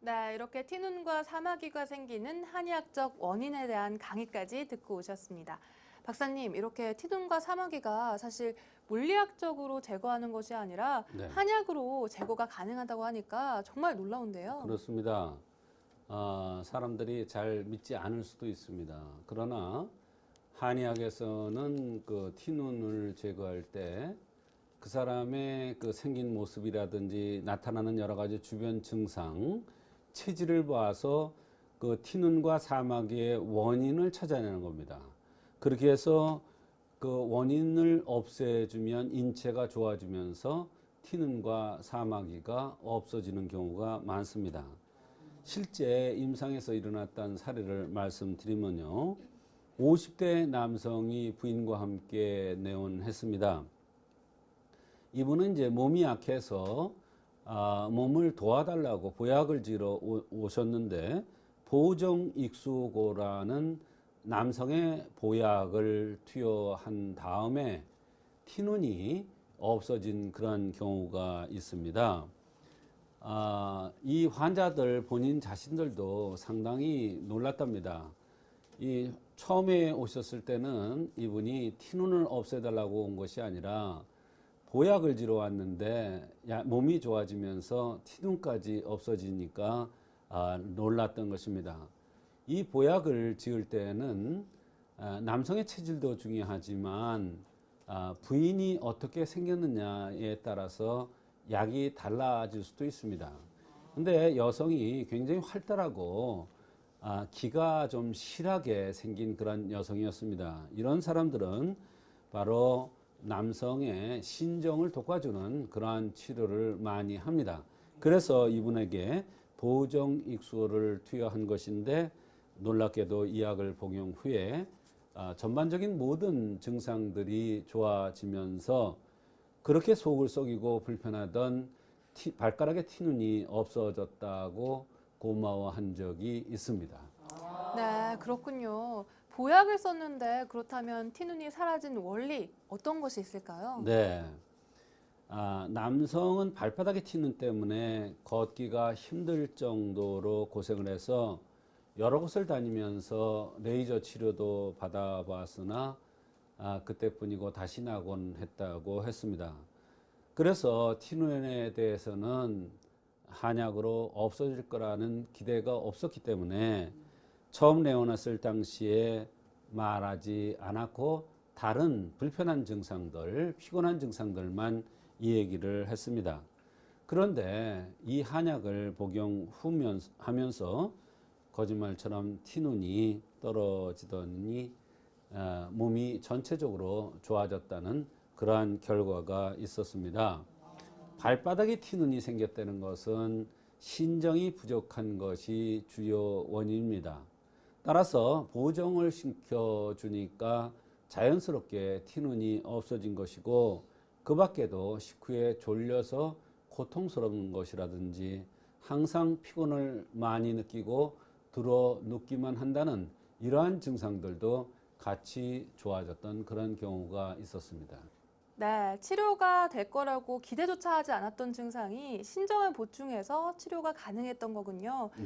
네, 이렇게 티눈과 사마귀가 생기는 한의학적 원인에 대한 강의까지 듣고 오셨습니다. 박사님, 이렇게 티눈과 사마귀가 사실 물리학적으로 제거하는 것이 아니라 네, 한약으로 제거가 가능하다고 하니까 정말 놀라운데요. 그렇습니다. 사람들이 잘 믿지 않을 수도 있습니다. 그러나 한의학에서는 그 티눈을 제거할 때 그 사람의 그 생긴 모습이라든지 나타나는 여러 가지 주변 증상, 체질을 봐서 그 티눈과 사마귀의 원인을 찾아내는 겁니다. 그렇게 해서 그 원인을 없애주면 인체가 좋아지면서 티눈과 사마귀가 없어지는 경우가 많습니다. 실제 임상에서 일어났던 사례를 말씀드리면요. 50대 남성이 부인과 함께 내원했습니다. 이분은 이제 몸이 약해서 몸을 도와달라고 보약을 지러 오셨는데 보정익수고라는 남성의 보약을 투여한 다음에 티눈이 없어진 그런 경우가 있습니다. 이 환자들 본인 자신들도 상당히 놀랐답니다. 이 처음에 오셨을 때는 이분이 티눈을 없애달라고 온 것이 아니라 보약을 지러 왔는데 몸이 좋아지면서 티눈까지 없어지니까 놀랐던 것입니다. 이 보약을 지을 때는 남성의 체질도 중요하지만 부인이 어떻게 생겼느냐에 따라서 약이 달라질 수도 있습니다. 근데 여성이 굉장히 활달하고 기가 좀 실하게 생긴 그런 여성이었습니다. 이런 사람들은 바로 남성의 신정을 돋궈주는 그러한 치료를 많이 합니다. 그래서 이분에게 보정익수를 투여한 것인데 놀랍게도 이 약을 복용 후에 전반적인 모든 증상들이 좋아지면서 그렇게 속을 썩이고 불편하던 발가락에 티눈이 없어졌다고 고마워한 적이 있습니다. 네, 그렇군요. 보약을 썼는데 그렇다면 티눈이 사라진 원리 어떤 것이 있을까요? 네. 남성은 발바닥에 티눈 때문에 걷기가 힘들 정도로 고생을 해서 여러 곳을 다니면서 레이저 치료도 받아봤으나 그때뿐이고 다시 나곤 했다고 했습니다. 그래서 티눈에 대해서는 한약으로 없어질 거라는 기대가 없었기 때문에 처음 내어놨을 당시에 말하지 않았고 다른 불편한 증상들, 피곤한 증상들만 이 얘기를 했습니다. 그런데 이 한약을 복용하면서 거짓말처럼 티눈이 떨어지더니 몸이 전체적으로 좋아졌다는 그러한 결과가 있었습니다. 발바닥에 티눈이 생겼다는 것은 신정이 부족한 것이 주요 원인입니다. 따라서 보정을 시켜주니까 자연스럽게 티눈이 없어진 것이고 그 밖에도 식후에 졸려서 고통스러운 것이라든지 항상 피곤을 많이 느끼고 들어 눕기만 한다는 이러한 증상들도 같이 좋아졌던 그런 경우가 있었습니다. 네, 치료가 될 거라고 기대조차 하지 않았던 증상이 신정을 보충해서 치료가 가능했던 거군요. 네.